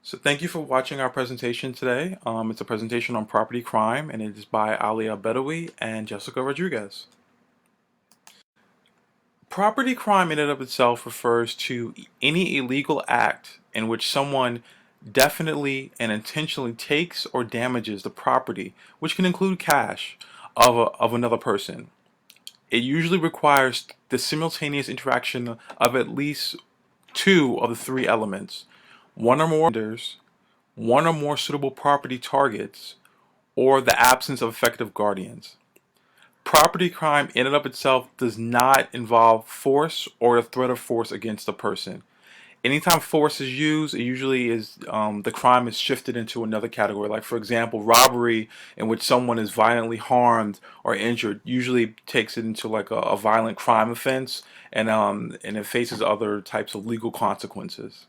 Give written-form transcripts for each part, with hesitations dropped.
So thank you for watching our presentation today. It's a presentation on property crime, and it is by Ali Albedawi and Jessica Rodriguez. Property crime in and of itself refers to any illegal act in which someone definitely and intentionally takes or damages the property, which can include cash, of another person. It usually requires the simultaneous interaction of at least two of the three elements: one or more offenders, one or more suitable property targets, or the absence of effective guardians. Property crime in and of itself does not involve force or the threat of force against a person. Anytime force is used, it usually is the crime is shifted into another category. Like, for example, robbery, in which someone is violently harmed or injured, usually takes it into like a violent crime offense, and it faces other types of legal consequences.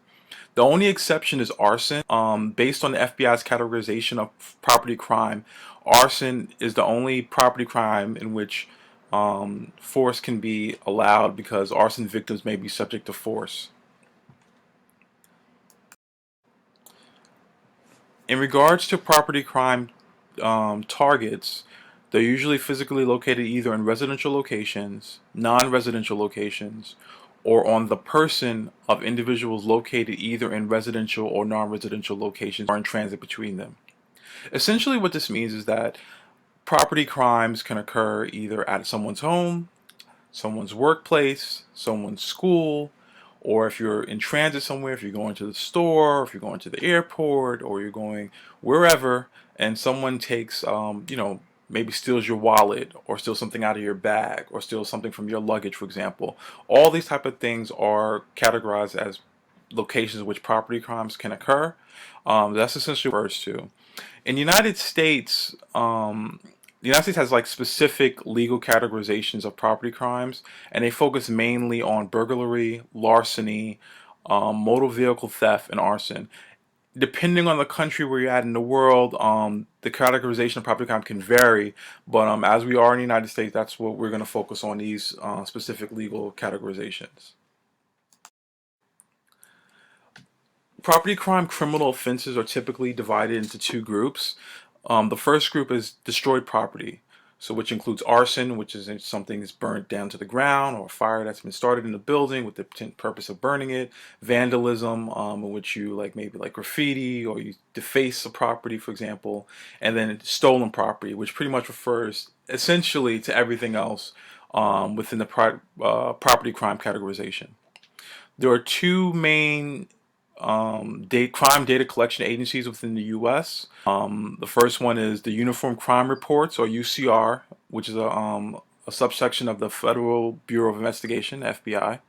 The only exception is arson. Based on the FBI's categorization of property crime, arson is the only property crime in which force can be allowed because arson victims may be subject to force. In regards to property crime targets, they're usually physically located either in residential locations, non-residential locations, or on the person of individuals located either in residential or non-residential locations or in transit between them. Essentially, what this means is that property crimes can occur either at someone's home, someone's workplace, someone's school, or if you're in transit somewhere, if you're going to the store, if you're going to the airport, or you're going wherever, and someone takes, maybe steals your wallet, or steals something out of your bag, or steals something from your luggage, for example. All these type of things are categorized as locations in which property crimes can occur. That's essentially what it refers to. In the United States has like specific legal categorizations of property crimes, and they focus mainly on burglary, larceny, motor vehicle theft, and arson. Depending on the country where you're at in the world, the categorization of property crime can vary, but as we are in the United States, that's what we're going to focus on, these specific legal categorizations. Property crime criminal offenses are typically divided into two groups. The first group is destroyed property, so which includes arson, which is something that's burnt down to the ground, or a fire that's been started in the building with the purpose of burning it. Vandalism, in which you maybe graffiti or you deface a property, for example. And then stolen property, which pretty much refers essentially to everything else within the property crime categorization. There are two main crime data collection agencies within the U.S. The first one is the Uniform Crime Reports, or UCR, which is a subsection of the Federal Bureau of Investigation, FBI,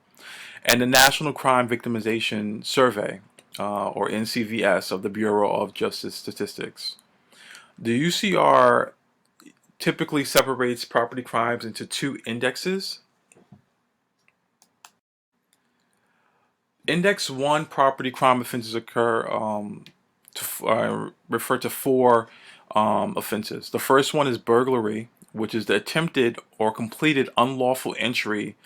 and the National Crime Victimization Survey, or NCVS, of the Bureau of Justice Statistics. The UCR typically separates property crimes into two indexes. Index 1 property crime offenses refer to four offenses. The first one is burglary, which is the attempted or completed unlawful entry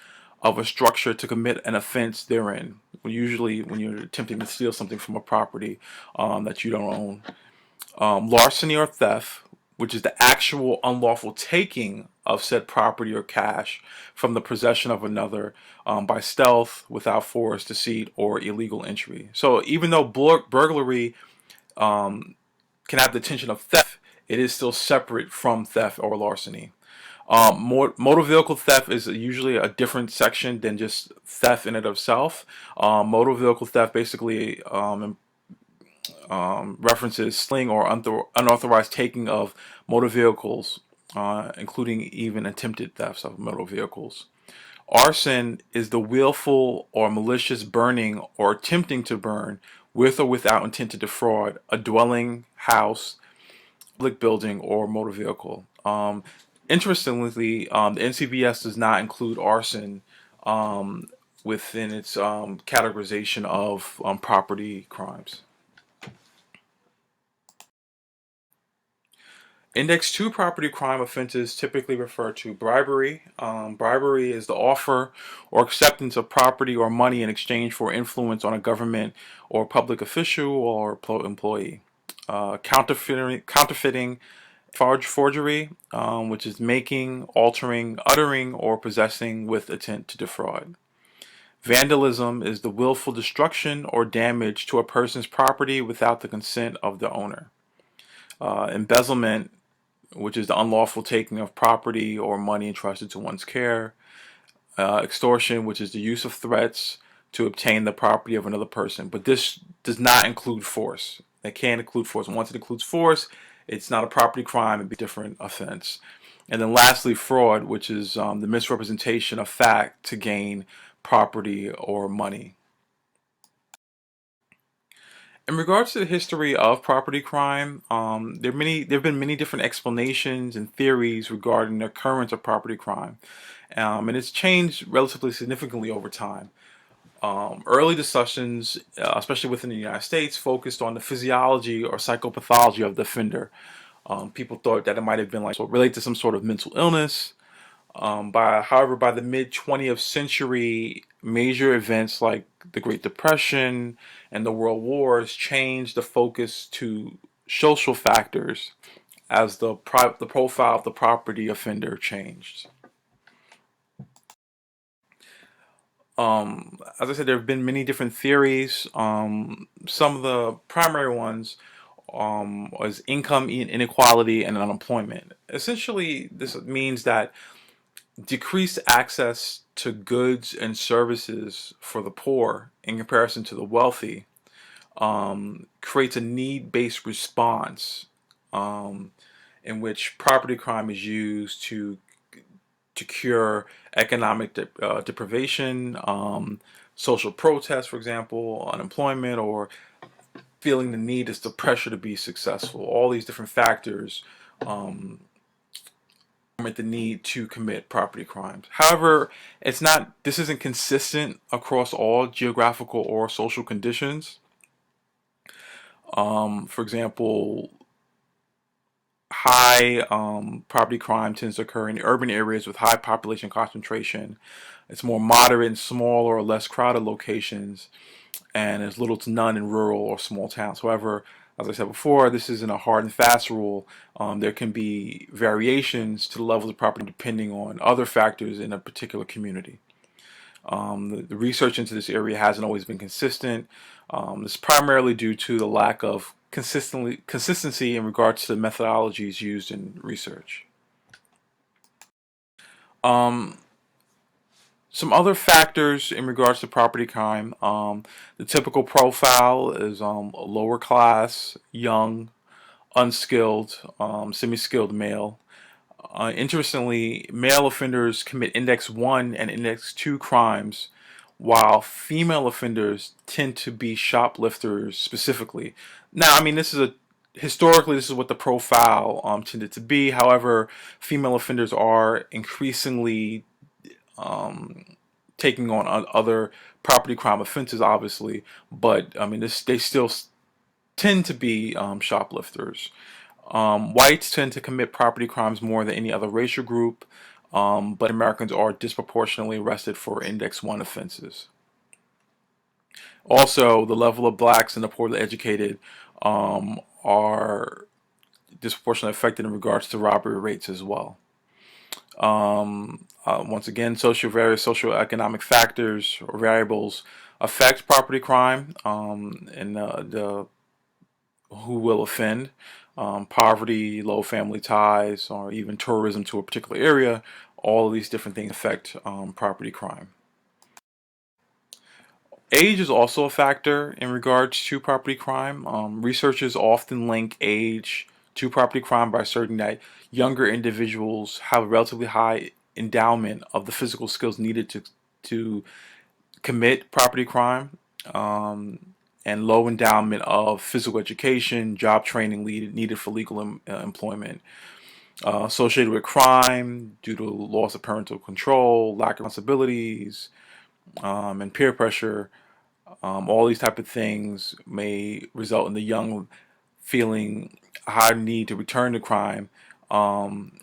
of a structure to commit an offense therein. Usually, when you're attempting to steal something from a property that you don't own. Larceny or theft, which is the actual unlawful taking of said property or cash from the possession of another by stealth, without force, deceit, or illegal entry. So even though burglary can have the intention of theft, it is still separate from theft or larceny. Motor vehicle theft is usually a different section than just theft in and of itself. Motor vehicle theft basically references stealing or unauthorized taking of motor vehicles, including even attempted thefts of motor vehicles. Arson is the willful or malicious burning or attempting to burn, with or without intent to defraud, a dwelling, house, public building, or motor vehicle. Interestingly, the NCVS does not include arson within its categorization of property crimes. Index 2 property crime offenses typically refer to bribery. Bribery is the offer or acceptance of property or money in exchange for influence on a government or public official or employee. Counterfeiting, forgery, which is making, altering, uttering, or possessing with intent to defraud. Vandalism is the willful destruction or damage to a person's property without the consent of the owner. Embezzlement, which is the unlawful taking of property or money entrusted to one's care. Extortion, which is the use of threats to obtain the property of another person. But this does not include force. It can't include force. Once it includes force, it's not a property crime, it'd be a different offense. And then lastly, fraud, which is the misrepresentation of fact to gain property or money. In regards to the history of property crime, there have been many different explanations and theories regarding the occurrence of property crime, and it's changed relatively significantly over time. Early discussions, especially within the United States, focused on the physiology or psychopathology of the offender. People thought that it might have been like related to some sort of mental illness. However, by the mid 20th century, major events like the Great Depression and the World Wars changed the focus to social factors as the profile of the property offender changed. As I said, there have been many different theories. Some of the primary ones was income inequality and unemployment. Essentially, this means that decreased access to goods and services for the poor in comparison to the wealthy creates a need-based response in which property crime is used to cure economic deprivation, social protest, for example, unemployment, or feeling the need is the pressure to be successful. All these different factors the need to commit property crimes. However, this isn't consistent across all geographical or social conditions. For example, high property crime tends to occur in urban areas with high population concentration. It's more moderate in smaller or less crowded locations, and there's little to none in rural or small towns. However, as I said before, this isn't a hard and fast rule. There can be variations to the levels of property depending on other factors in a particular community. The research into this area hasn't always been consistent. This is primarily due to the lack of consistency in regards to the methodologies used in research. Um, Some other factors in regards to property crime, the typical profile is lower class, young, unskilled, semi-skilled male. Interestingly, male offenders commit Index 1 and Index 2 crimes, while female offenders tend to be shoplifters specifically. Now, I mean, historically, this is what the profile tended to be. However, female offenders are increasingly taking on other property crime offenses, obviously, but I mean, they still tend to be shoplifters. Whites tend to commit property crimes more than any other racial group, but Americans are disproportionately arrested for Index 1 offenses. Also, the level of blacks and the poorly educated are disproportionately affected in regards to robbery rates as well. Once again, various socioeconomic factors or variables affect property crime and the who will offend. Poverty, low family ties, or even tourism to a particular area. All of these different things affect property crime. Age is also a factor in regards to property crime. Researchers often link age to property crime by asserting that younger individuals have a relatively high endowment of the physical skills needed to commit property crime, and low endowment of physical education, job training needed for legal employment. Associated with crime due to loss of parental control, lack of responsibilities, and peer pressure. All these type of things may result in the young feeling a higher need to return to crime um,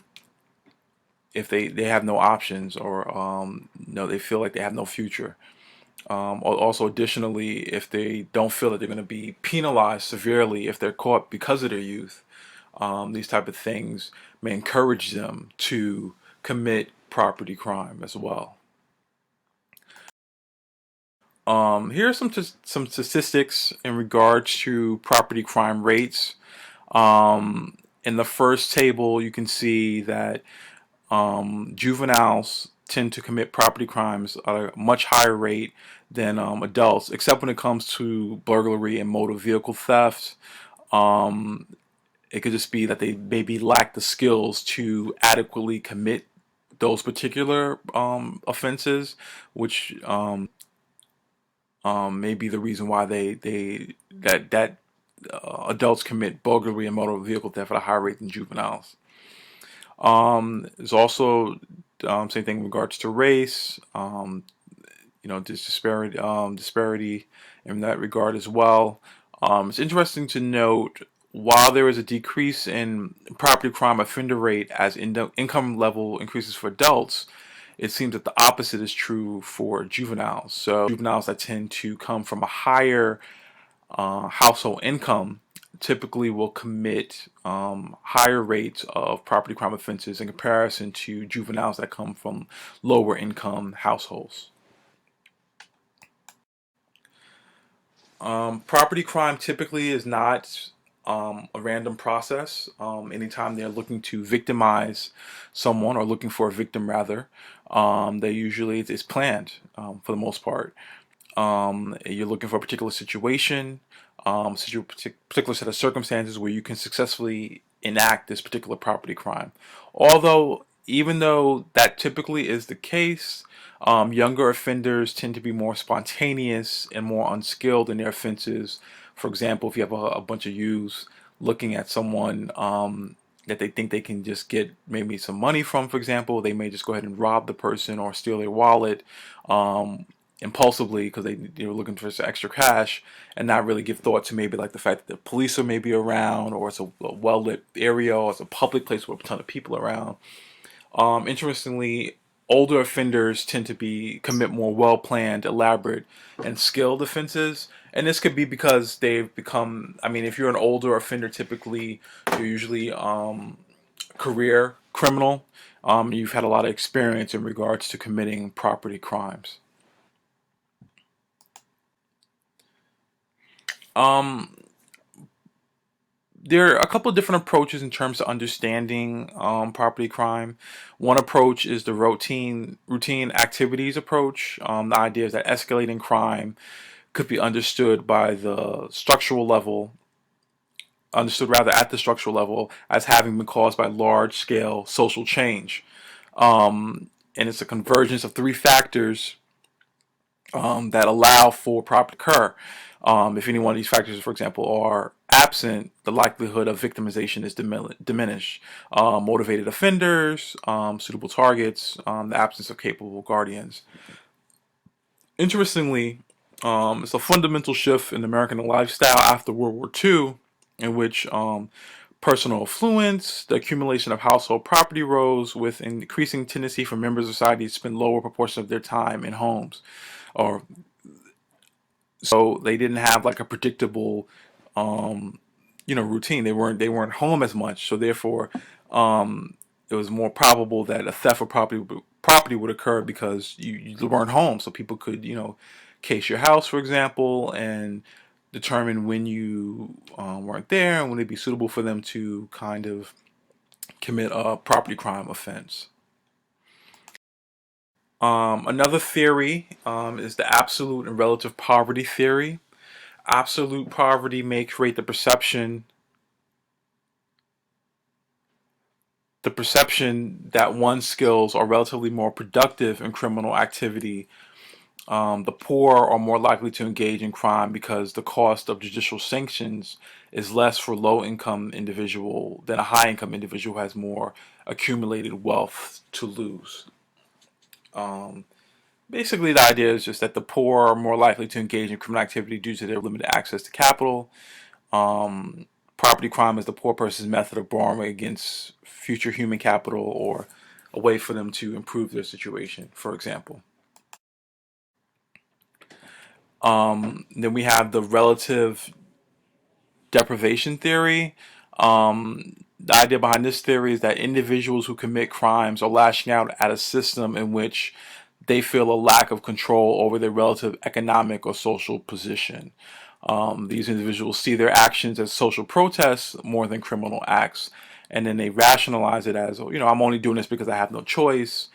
if they have no options, or no, they feel like they have no future. Also, additionally, if they don't feel that they're going to be penalized severely if they're caught because of their youth, these type of things may encourage them to commit property crime as well. Here are some statistics in regards to property crime rates. In the first table, you can see that juveniles tend to commit property crimes at a much higher rate than adults, except when it comes to burglary and motor vehicle theft. Um, it could just be that they maybe lack the skills to adequately commit those particular offenses, which may be the reason why that adults commit burglary and motor vehicle theft at a higher rate than juveniles. There's also same thing in regards to race. There's disparity in that regard as well. It's interesting to note, while there is a decrease in property crime offender rate as income level increases for adults, it seems that the opposite is true for juveniles. So juveniles that tend to come from a higher household income typically will commit higher rates of property crime offenses in comparison to juveniles that come from lower income households. Property crime typically is not a random process. Anytime they're looking to victimize someone, or looking for a victim rather, they usually it's planned for the most part. You're looking for a particular situation, particular set of circumstances where you can successfully enact this particular property crime. Although, even though that typically is the case, younger offenders tend to be more spontaneous and more unskilled in their offenses. For example, if you have a bunch of youths looking at someone that they think they can just get maybe some money from, for example, they may just go ahead and rob the person or steal their wallet. Impulsively, because they were looking for some extra cash, and not really give thought to maybe like the fact that the police are maybe around, or it's a well lit area, or it's a public place with a ton of people around. Interestingly, older offenders tend to be commit more well planned, elaborate, and skilled offenses. And this could be because they've become. I mean, if you're an older offender, typically you're usually career criminal. You've had a lot of experience in regards to committing property crimes. Um, there are a couple of different approaches in terms of understanding property crime. One approach is the routine activities approach. The idea is that escalating crime could be understood rather at the structural level as having been caused by large scale social change. And it's a convergence of three factors that allow for proper to occur. If any one of these factors, for example, are absent, the likelihood of victimization is diminished. Motivated offenders, suitable targets, the absence of capable guardians. Interestingly, it's a fundamental shift in American lifestyle after World War II, in which personal affluence, the accumulation of household property rose, with an increasing tendency for members of society to spend lower proportion of their time in homes, or so they didn't have like a predictable routine. They weren't home as much, so therefore it was more probable that a theft of property would occur because you weren't home, so people could case your house, for example, and determine when you weren't there and when it'd be suitable for them to kind of commit a property crime offense. Another theory is the absolute and relative poverty theory. Absolute poverty may create the perception that one's skills are relatively more productive in criminal activity. The poor are more likely to engage in crime because the cost of judicial sanctions is less for low income individual than a high income individual who has more accumulated wealth to lose. Um, Basically, the idea is just that the poor are more likely to engage in criminal activity due to their limited access to capital. Um, property crime is the poor person's method of borrowing against future human capital or a way for them to improve their situation, for example. Then we have the relative deprivation theory. The idea behind this theory is that individuals who commit crimes are lashing out at a system in which they feel a lack of control over their relative economic or social position. These individuals see their actions as social protests more than criminal acts, and then they rationalize it as, I'm only doing this because I have no choice.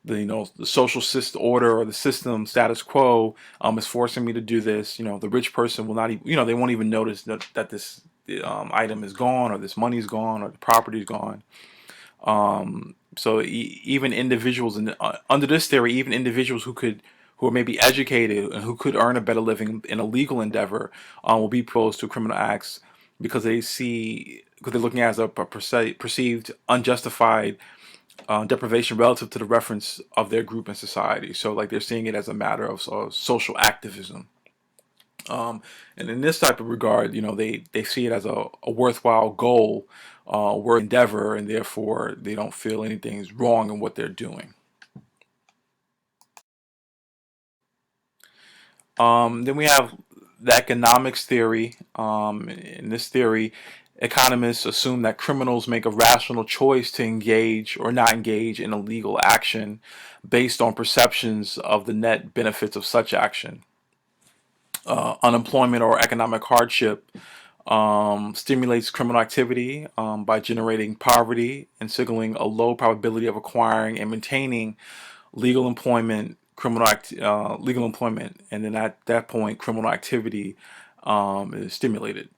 The social system order or the system status quo is forcing me to do this. The rich person will not even, they won't even notice that this item is gone, or this money is gone, or the property is gone. So even individuals under this theory, even individuals who are maybe educated and who could earn a better living in a legal endeavor, will be opposed to criminal acts because because they're looking at it as a perceived unjustified deprivation relative to the reference of their group in society. So like they're seeing it as a matter of social activism. And in this type of regard, they see it as a worthwhile goal, worth endeavor, and therefore they don't feel anything is wrong in what they're doing. Then we have the economics theory. In this theory, economists assume that criminals make a rational choice to engage or not engage in a legal action based on perceptions of the net benefits of such action. Unemployment or economic hardship stimulates criminal activity by generating poverty and signaling a low probability of acquiring and maintaining legal employment, legal employment, and then at that point, criminal activity is stimulated.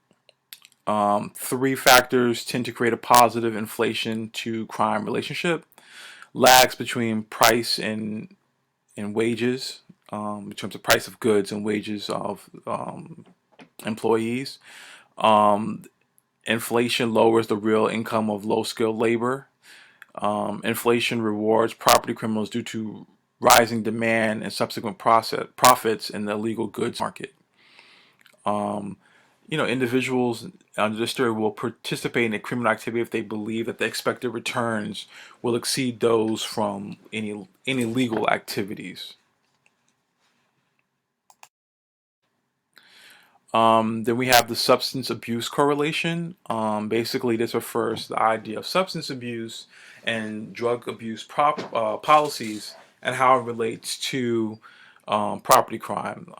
Three factors tend to create a positive inflation to crime relationship: lags between price and wages, in terms of price of goods and wages of employees. Um, Inflation lowers the real income of low skilled labor. Inflation rewards property criminals due to rising demand and subsequent profits in the illegal goods market. Um, Individuals under this theory will participate in a criminal activity if they believe that the expected returns will exceed those from any legal activities. Then we have the substance abuse correlation. Basically, this refers to the idea of substance abuse and drug abuse policies and how it relates to property crime.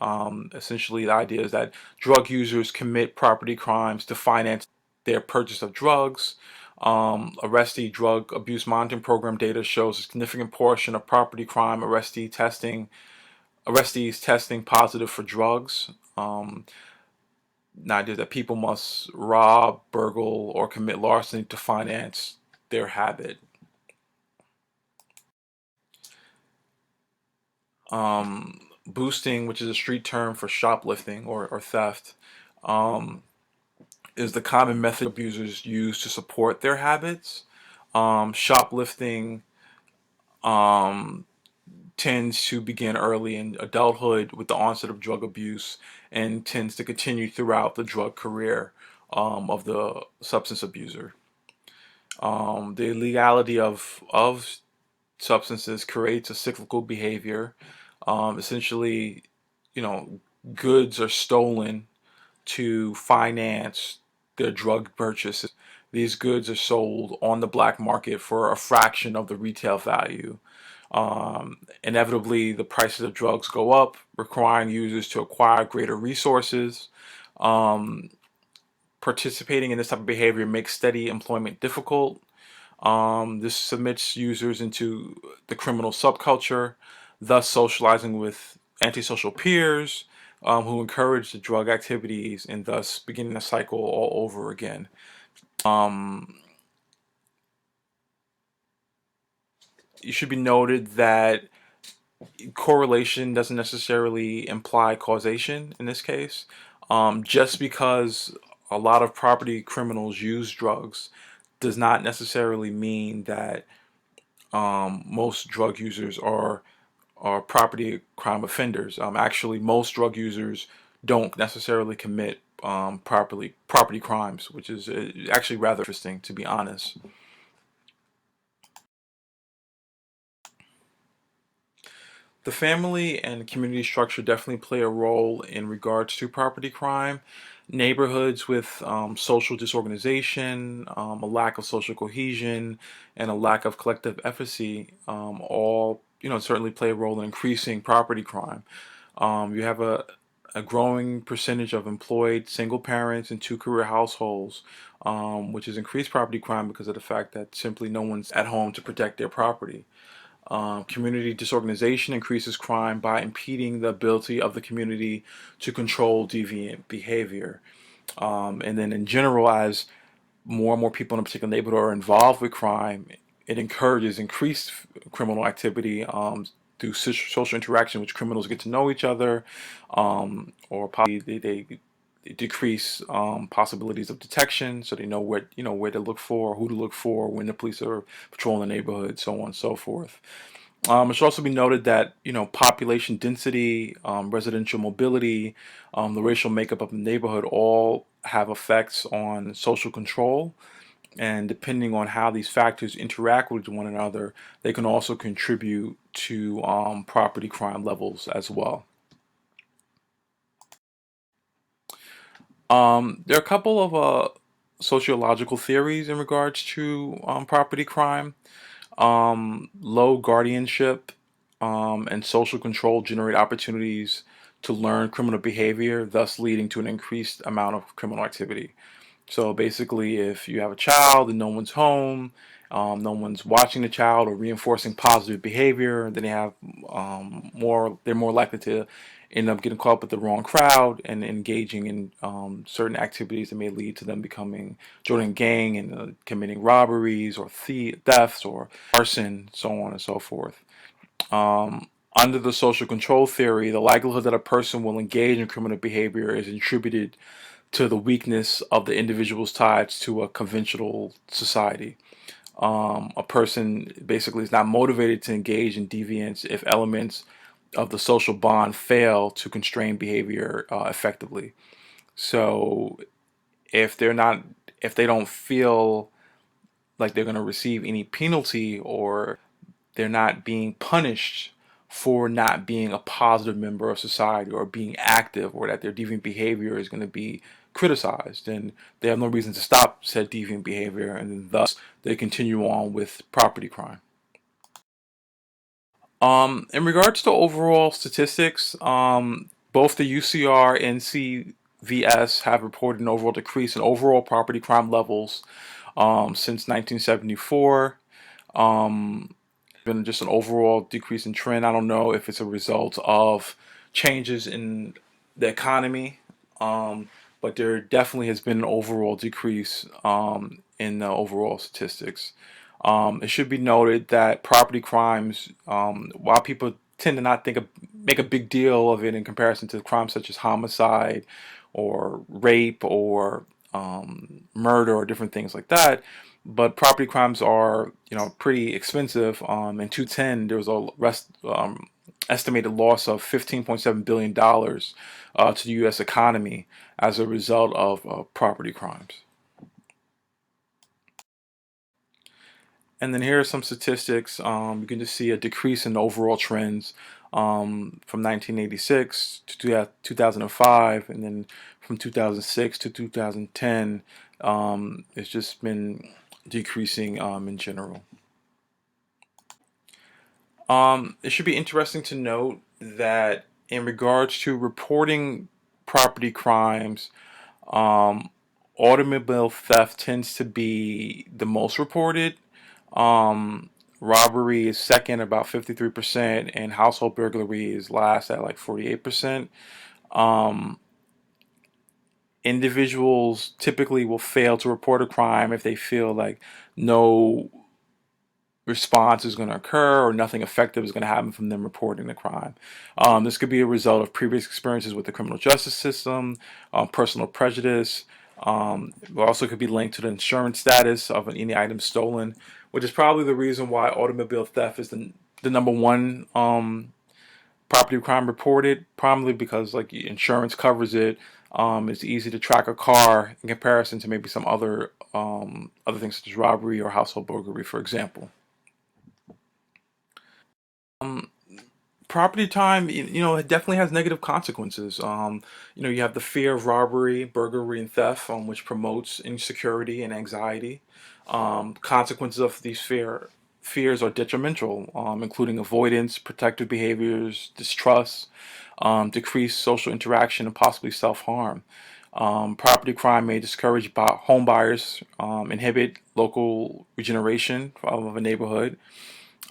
Essentially, the idea is that drug users commit property crimes to finance their purchase of drugs. Arrestee drug abuse monitoring program data shows a significant portion of property crime arrestees testing positive for drugs. The idea that people must rob, burgle, or commit larceny to finance their habit. Boosting, which is a street term for shoplifting or theft, um, is the common method abusers use to support their habits. Shoplifting um, tends to begin early in adulthood with the onset of drug abuse and tends to continue throughout the drug career of the substance abuser. The illegality of substances creates a cyclical behavior. Essentially, you know, goods are stolen to finance their drug purchases. These goods are sold on the black market for a fraction of the retail value. Inevitably, the prices of drugs go up, requiring users to acquire greater resources. Um, Participating in this type of behavior makes steady employment difficult. This submits users into the criminal subculture, thus socializing with antisocial peers who encourage the drug activities and thus beginning a cycle all over again. Um, it should be noted that correlation doesn't necessarily imply causation in this case. Just because a lot of property criminals use drugs does not necessarily mean that most drug users are property crime offenders. Actually, most drug users don't necessarily commit property crimes, which is actually rather interesting, to be honest. The family and community structure definitely play a role in regards to property crime. Neighborhoods with social disorganization, a lack of social cohesion, and a lack of collective efficacy, all certainly play a role in increasing property crime. You have a growing percentage of employed single parents and two-career households, which has increased property crime because of the fact that simply no one's at home to protect their property. Community disorganization increases crime by impeding the ability of the community to control deviant behavior. And then, in general, as more and more people in a particular neighborhood are involved with crime, it encourages increased criminal activity through social interaction, which criminals get to know each other, or possibly they decrease possibilities of detection, so they know where to look for, who to look for when the police are patrolling the neighborhood, so on and so forth. It should also be noted that population density, residential mobility, the racial makeup of the neighborhood all have effects on social control, and depending on how these factors interact with one another, they can also contribute to property crime levels as well. There are a couple of sociological theories in regards to property crime. Low guardianship and social control generate opportunities to learn criminal behavior, thus leading to an increased amount of criminal activity. So basically, if you have a child and no one's home, no one's watching the child or reinforcing positive behavior, then they're more likely to end up getting caught up with the wrong crowd and engaging in certain activities that may lead to them joining a gang and committing robberies or thefts or arson, so on and so forth. Under the social control theory, the likelihood that a person will engage in criminal behavior is attributed to the weakness of the individual's ties to a conventional society. A person basically is not motivated to engage in deviance if elements of the social bond fail to constrain behavior effectively. So if they're not, if they don't feel like they're going to receive any penalty, or they're not being punished for not being a positive member of society or being active, or that their deviant behavior is going to be criticized, and they have no reason to stop said deviant behavior, and thus they continue on with property crime. In regards to overall statistics, both the UCR and CVS have reported an overall decrease in overall property crime levels since 1974. Been just an overall decrease in trend. I don't know if it's a result of changes in the economy, but there definitely has been an overall decrease in the overall statistics. It should be noted that property crimes, while people tend to not make a big deal of it in comparison to crimes such as homicide or rape or murder or different things like that, but property crimes are pretty expensive. In 2010, there was estimated loss of $15.7 billion to the U.S. economy as a result of property crimes. And then here are some statistics. You can just see a decrease in overall trends from 1986 to 2005, and then from 2006 to 2010. It's just been decreasing in general. It should be interesting to note that in regards to reporting property crimes, um, automobile theft tends to be the most reported. Robbery is second, about 53%, and household burglary is last at like 48%. Um, Individuals typically will fail to report a crime if they feel like no response is going to occur or nothing effective is going to happen from them reporting the crime. This could be a result of previous experiences with the criminal justice system, personal prejudice. It also could be linked to the insurance status of any item stolen, which is probably the reason why automobile theft is the number one property crime reported, probably because like insurance covers it. It's easy to track a car in comparison to maybe some other things such as robbery or household burglary, for example. Um, Property time, it definitely has negative consequences. You have the fear of robbery, burglary, and theft, which promotes insecurity and anxiety. Consequences of these fears are detrimental, including avoidance, protective behaviors, distrust, decreased social interaction, and possibly self-harm. Property crime may discourage home buyers, inhibit local regeneration of a neighborhood,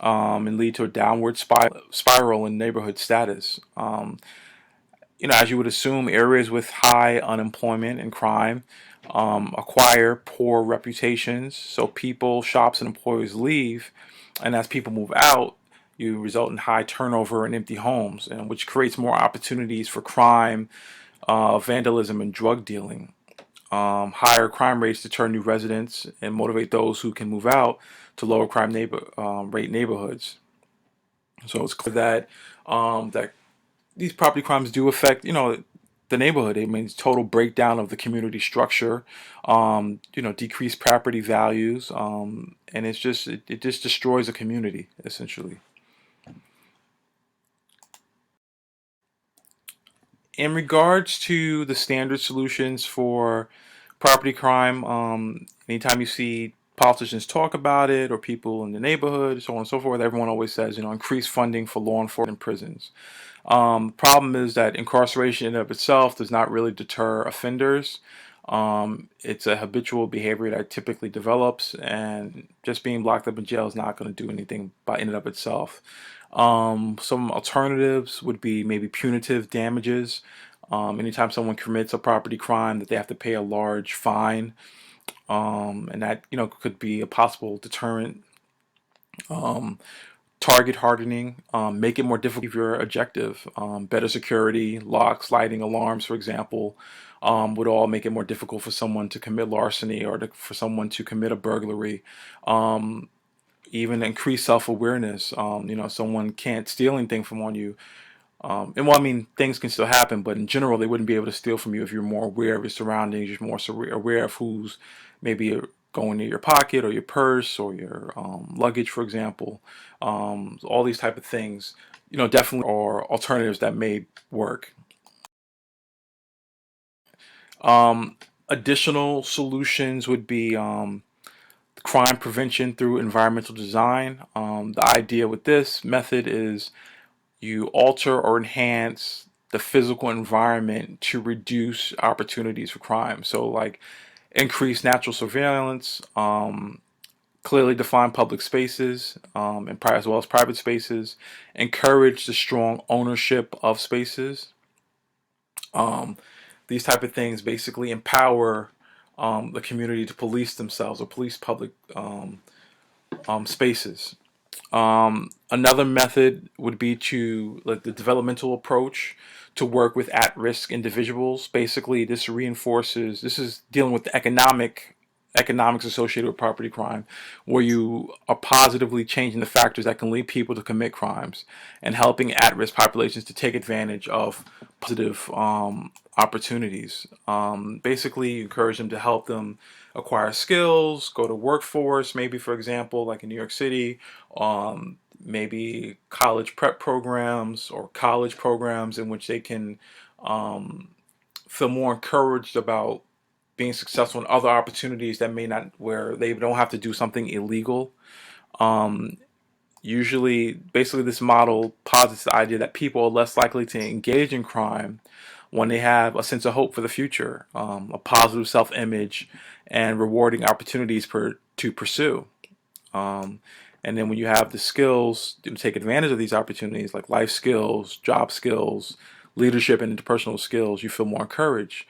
and lead to a downward spiral in neighborhood status. As you would assume, areas with high unemployment and crime acquire poor reputations. So people, shops, and employers leave, and as people move out, you result in high turnover and empty homes, and which creates more opportunities for crime, vandalism, and drug dealing. Higher crime rates deter new residents and motivate those who can move out to lower crime rate neighborhoods. So it's clear that these property crimes do affect the neighborhood. It means total breakdown of the community structure, decreased property values, and it just destroys a community essentially. In regards to the standard solutions for property crime, anytime you see politicians talk about it or people in the neighborhood, so on and so forth, everyone always says, increase funding for law enforcement and prisons. Problem is that incarceration in and of itself does not really deter offenders. It's a habitual behavior that typically develops, and just being locked up in jail is not going to do anything by in and of itself. Some alternatives would be maybe punitive damages. Anytime someone commits a property crime, that they have to pay a large fine, and that could be a possible deterrent. Um, Target hardening, make it more difficult if your objective. Better security, locks, lighting, alarms, for example, would all make it more difficult for someone to commit larceny or for someone to commit a burglary. Um, Even increase self-awareness. Someone can't steal anything from on you. And well, I mean, things can still happen, but in general, they wouldn't be able to steal from you if you're more aware of your surroundings, you're more aware of who's maybe going near your pocket or your purse or your luggage, for example. All these type of things, definitely are alternatives that may work. Um, Additional solutions would be crime prevention through environmental design. The idea with this method is you alter or enhance the physical environment to reduce opportunities for crime. So, like, increase natural surveillance, clearly define public spaces, as well as private spaces, encourage the strong ownership of spaces. Um, these type of things basically empower the community to police themselves or police public spaces. Another method would be to like the developmental approach to work with at-risk individuals. Basically, this is dealing with the economics associated with property crime, where you are positively changing the factors that can lead people to commit crimes and helping at-risk populations to take advantage of positive opportunities. Basically, you encourage them to help them acquire skills, go to workforce, maybe for example, like in New York City, maybe college prep programs or college programs in which they can um, feel more encouraged about being successful in other opportunities that may not, where they don't have to do something illegal. Um, Usually, basically, this model posits the idea that people are less likely to engage in crime when they have a sense of hope for the future, a positive self image, and rewarding opportunities to pursue. Um, and then when you have the skills to take advantage of these opportunities, like life skills, job skills, leadership, and interpersonal skills, you feel more encouraged.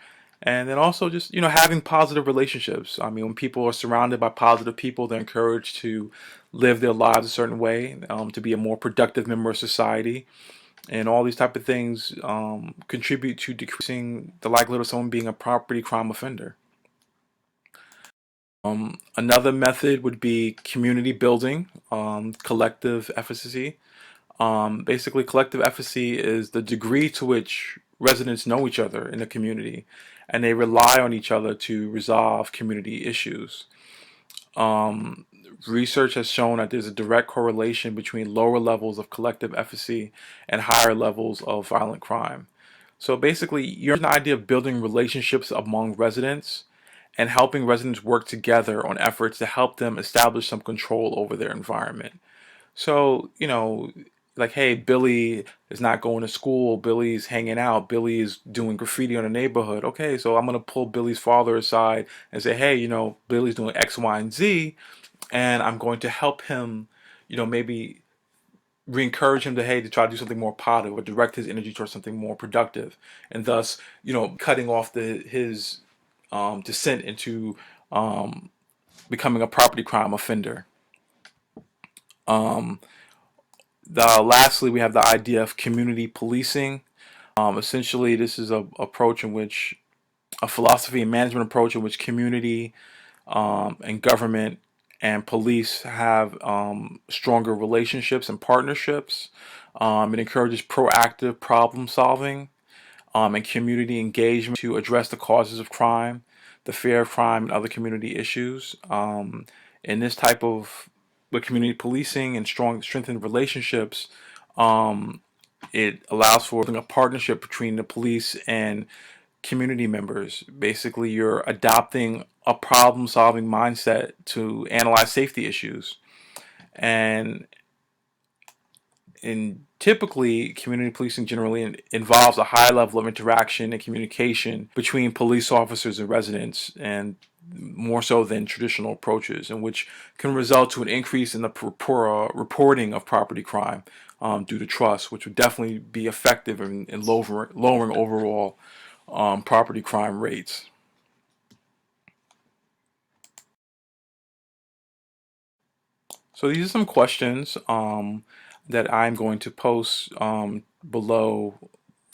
And then also just, having positive relationships. I mean, when people are surrounded by positive people, they're encouraged to live their lives a certain way, to be a more productive member of society. And all these type of things contribute to decreasing the likelihood of someone being a property crime offender. Another method would be community building, collective efficacy. Basically, collective efficacy is the degree to which residents know each other in the community, and they rely on each other to resolve community issues. Um, Research has shown that there's a direct correlation between lower levels of collective efficacy and higher levels of violent crime. So basically, you're an idea of building relationships among residents and helping residents work together on efforts to help them establish some control over their environment. So, like, hey, Billy is not going to school. Billy's hanging out. Billy is doing graffiti on the neighborhood. Okay, so I'm going to pull Billy's father aside and say, hey, Billy's doing X, Y, and Z, and I'm going to help him, maybe re-encourage him to, hey, to try to do something more positive or direct his energy towards something more productive, and thus, cutting off his descent into becoming a property crime offender. Um, Lastly, we have the idea of community policing. Essentially, this is a philosophy and management approach in which community and government and police have stronger relationships and partnerships. It encourages proactive problem solving and community engagement to address the causes of crime, the fear of crime, and other community issues. In this type of with community policing and strengthened relationships, um, it allows for a partnership between the police and community members. Basically, you're adopting a problem solving mindset to analyze safety issues. And typically, community policing generally involves a high level of interaction and communication between police officers and residents, and more so than traditional approaches, and which can result to an increase in the reporting of property crime due to trust, which would definitely be effective in lowering overall property crime rates. So these are some questions that I'm going to post below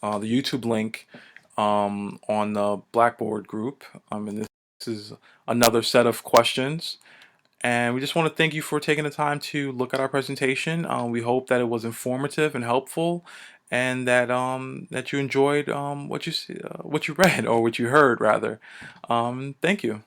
the YouTube link on the Blackboard group. And this is another set of questions. And we just want to thank you for taking the time to look at our presentation. We hope that it was informative and helpful, and that you enjoyed what you read, or what you heard rather. Thank you.